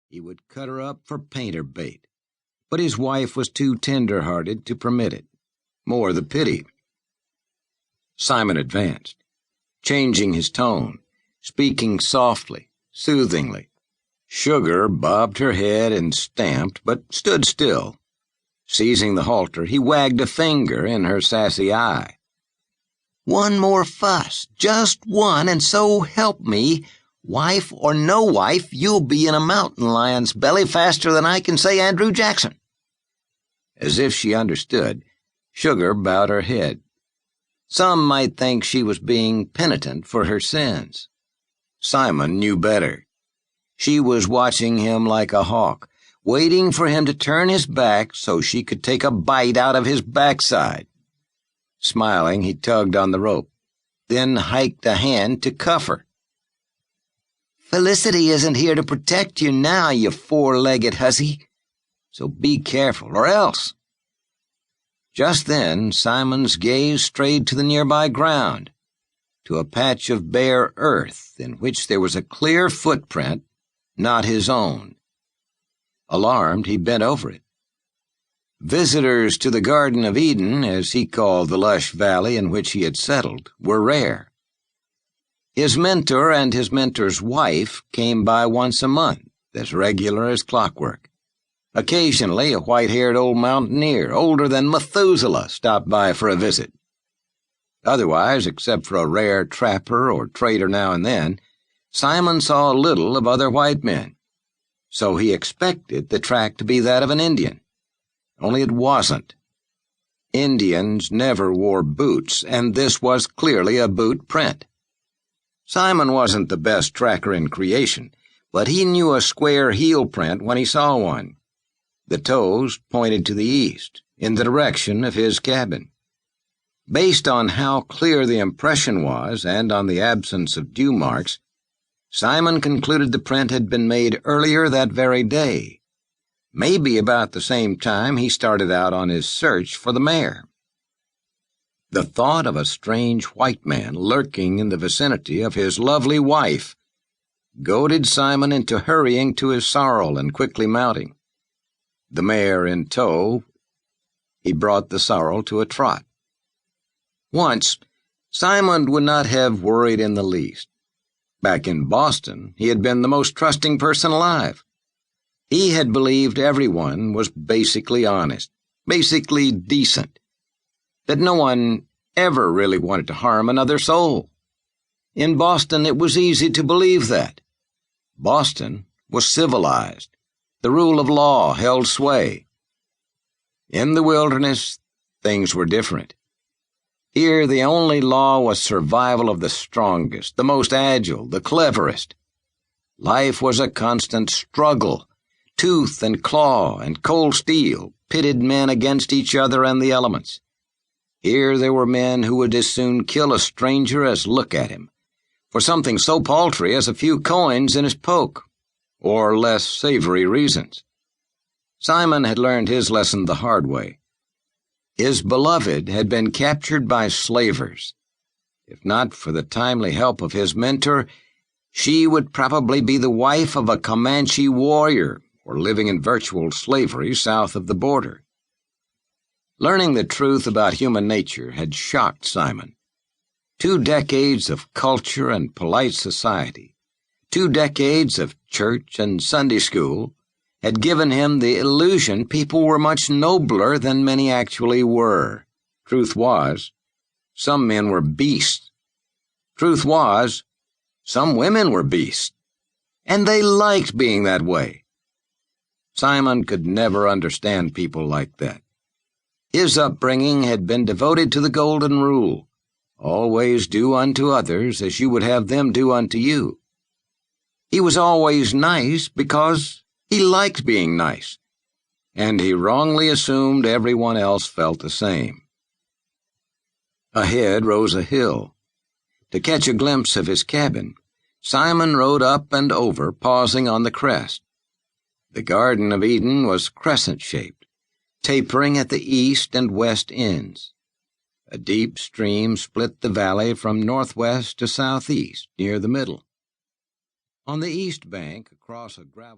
He would cut her up for painter bait, but his wife was too tender-hearted to permit it. More the pity. Simon advanced, changing his tone, speaking softly, soothingly. Sugar bobbed her head and stamped, but stood still. Seizing the halter, he wagged a finger in her sassy eye. "One more fuss, just one, and so help me, wife or no wife, you'll be in a mountain lion's belly faster than I can say Andrew Jackson." As if she understood, Sugar bowed her head. Some might think she was being penitent for her sins. Simon knew better. She was watching him like a hawk, waiting for him to turn his back so she could take a bite out of his backside. Smiling, he tugged on the rope, then hiked a hand to cuff her. "Felicity isn't here to protect you now, you four-legged hussy. So be careful, or else." Just then, Simon's gaze strayed to the nearby ground, to a patch of bare earth in which there was a clear footprint, not his own. Alarmed, he bent over it. Visitors to the Garden of Eden, as he called the lush valley in which he had settled, were rare. His mentor and his mentor's wife came by once a month, as regular as clockwork. Occasionally, a white-haired old mountaineer, older than Methuselah, stopped by for a visit. Otherwise, except for a rare trapper or trader now and then, Simon saw little of other white men. So he expected the track to be that of an Indian. Only it wasn't. Indians never wore boots, and this was clearly a boot print. Simon wasn't the best tracker in creation, but he knew a square heel print when he saw one. The toes pointed to the east, in the direction of his cabin. Based on how clear the impression was, and on the absence of dew marks, Simon concluded the print had been made earlier that very day, maybe about the same time he started out on his search for the mare. The thought of a strange white man lurking in the vicinity of his lovely wife goaded Simon into hurrying to his sorrel and quickly mounting. The mare in tow, he brought the sorrel to a trot. Once, Simon would not have worried in the least. Back in Boston, he had been the most trusting person alive. He had believed everyone was basically honest, basically decent, that no one ever really wanted to harm another soul. In Boston, it was easy to believe that. Boston was civilized. The rule of law held sway. In the wilderness, things were different. Here, the only law was survival of the strongest, the most agile, the cleverest. Life was a constant struggle. Tooth and claw and cold steel pitted men against each other and the elements. Here there were men who would as soon kill a stranger as look at him, for something so paltry as a few coins in his poke, or less savory reasons. Simon had learned his lesson the hard way. His beloved had been captured by slavers. If not for the timely help of his mentor, she would probably be the wife of a Comanche warrior or living in virtual slavery south of the border. Learning the truth about human nature had shocked Simon. 2 decades of culture and polite society, 2 decades of church and Sunday school, had given him the illusion people were much nobler than many actually were. Truth was, some men were beasts. Truth was, some women were beasts. And they liked being that way. Simon could never understand people like that. His upbringing had been devoted to the golden rule, always do unto others as you would have them do unto you. He was always nice because he liked being nice, and he wrongly assumed everyone else felt the same. Ahead rose a hill. To catch a glimpse of his cabin, Simon rode up and over, pausing on the crest. The Garden of Eden was crescent-shaped, tapering at the east and west ends. A deep stream split the valley from northwest to southeast, near the middle. On the east bank, across a gravel